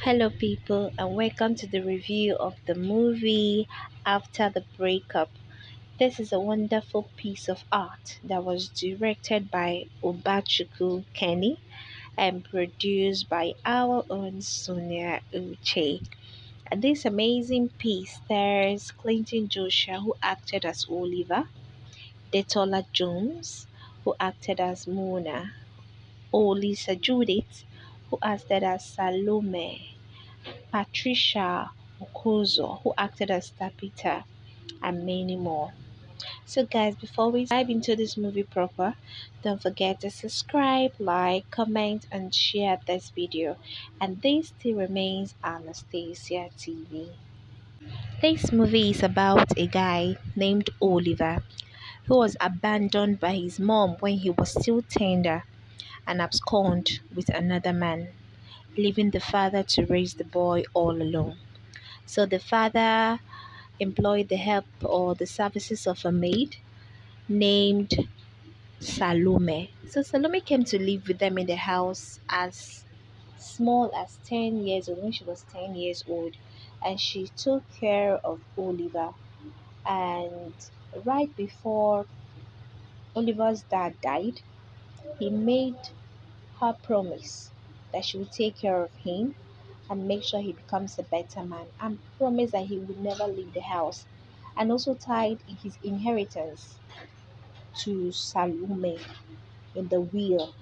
Hello, people, and welcome to the review of the movie After the Breakup. This is a wonderful piece of art that was directed by Obachuku Kenny and produced by our own Sonia Uche. And this amazing piece stars Clinton Joshua, who acted as Oliver, Detola Jones, who acted as Mona, Olisa Judith, who acted as Salome, Patricia, Okwusor, who acted as Tabitha, and many more. So, guys, before we dive into this movie proper, don't forget to subscribe, like, comment, and share this video. And this still remains Anastasia TV. This movie is about a guy named Oliver who was abandoned by his mom when he was still tender and absconded with another man, leaving the father to raise the boy all alone. So the father employed the help or the services of a maid named Salome. So Salome came to live with them in the house as small as 10 years old, when she was 10 years old, and she took care of Oliver. And right before Oliver's dad died, he made her promise that she would take care of him and make sure he becomes a better man, and promised that he would never leave the house, and also tied his inheritance to Salome in the will,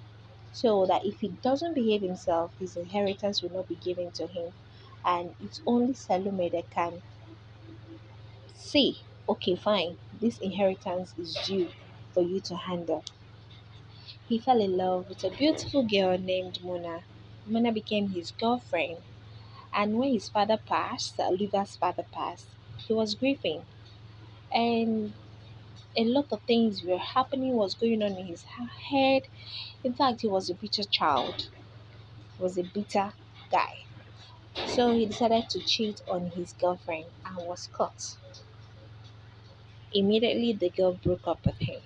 so that if he doesn't behave himself, his inheritance will not be given to him. And it's only Salome that can say, okay, fine, this inheritance is due for you to handle. He fell in love with a beautiful girl named Mona. Mona became his girlfriend. And when his father passed, Oliver's father passed, he was grieving. And a lot of things were happening, was going on in his head. In fact, he was a bitter child, he was a bitter guy. So he decided to cheat on his girlfriend and was caught. Immediately, the girl broke up with him.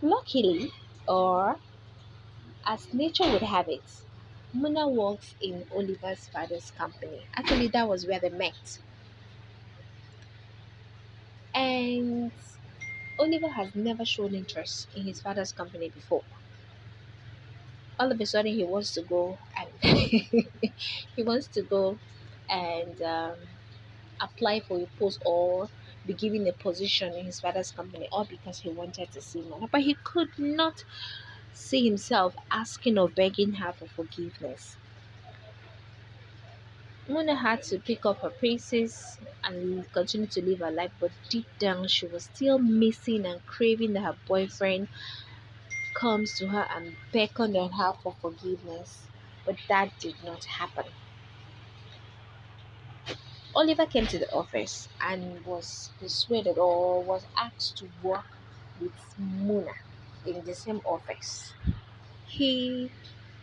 Luckily, or as nature would have it, Mona works in Oliver's father's company. Actually, that was where they met. And Oliver has never shown interest in his father's company before. All of a sudden, he wants to go and he wants to go and apply for a post or be given a position in his father's company, all because he wanted to see Mona. But he could not see himself asking or begging her for forgiveness. Mona had to pick up her paces and continue to live her life, but deep down, she was still missing and craving that her boyfriend comes to her and beckoned on her for forgiveness. But that did not happen. Oliver came to the office and was persuaded or was asked to work with Mona in the same office. He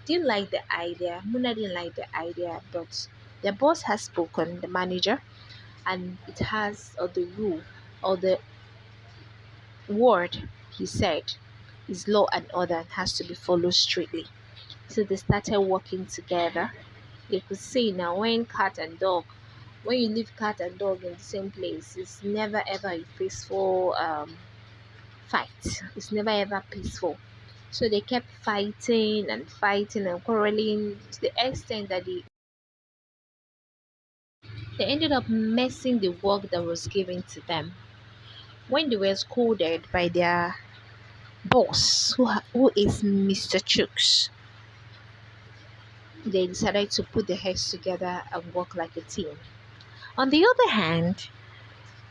didn't like the idea. Mona didn't like the idea, but the boss has spoken, the manager, and it has or the rule or the word he said is law and order and has to be followed strictly. So they started working together. You could see now when you leave cat and dog in the same place, it's never ever a peaceful fight. It's never ever peaceful. So they kept fighting and fighting and quarreling to the extent that they ended up messing the work that was given to them. When they were scolded by their boss, who is Mr. Chooks, they decided to put their heads together and work like a team. On the other hand,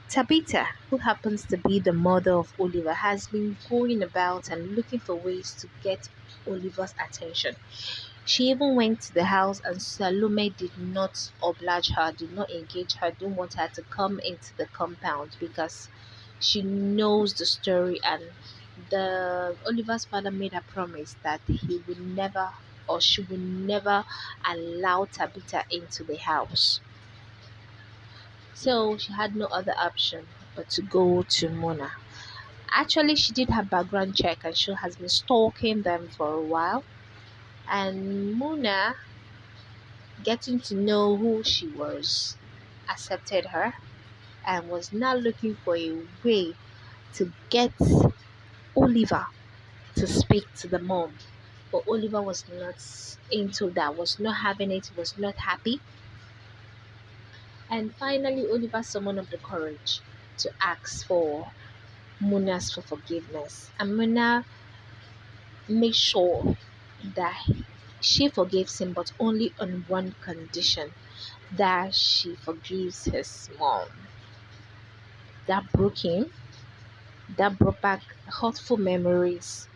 Tabitha, who happens to be the mother of Oliver, has been going about and looking for ways to get Oliver's attention. She even went to the house, and Salome did not oblige her, did not engage her, didn't want her to come into the compound because she knows the story, and the Oliver's father made a promise that he would never or she would never allow Tabitha into the house. So she had no other option but to go to Mona. Actually, she did her background check and she has been stalking them for a while. And Muna, getting to know who she was, accepted her and was now looking for a way to get Oliver to speak to the mom. But Oliver was not into that, was not having it, was not happy. And finally, Oliver summoned up the courage to ask for Muna's for forgiveness. And Muna made sure that she forgives him, but only on one condition, that she forgives his mom. That broke him, that brought back hurtful memories,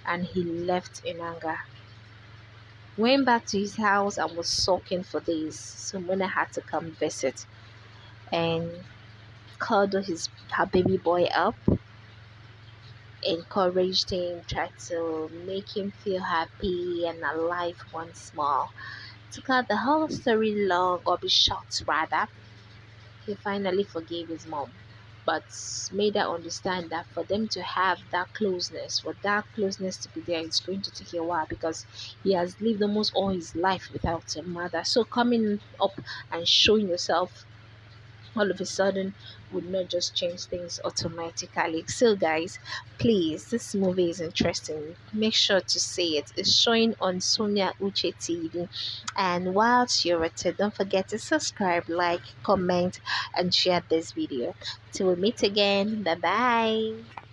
and he left in anger. Went back to his house and was sulking for days. So Mona had to come visit and cuddle her baby boy up, encouraged him, tried to make him feel happy and alive once more. To cut the whole story long, or be short rather, he finally forgave his mom, but made her understand that for them to have that closeness, for that closeness to be there, it's going to take a while because he has lived almost all his life without a mother. So coming up and showing yourself all of a sudden would not just change things automatically. So, guys, please, this movie is interesting. Make sure to see it. It's showing on Sonia Uche TV. And whilst you're at it, don't forget to subscribe, like, comment, and share this video. Till we meet again. Bye bye.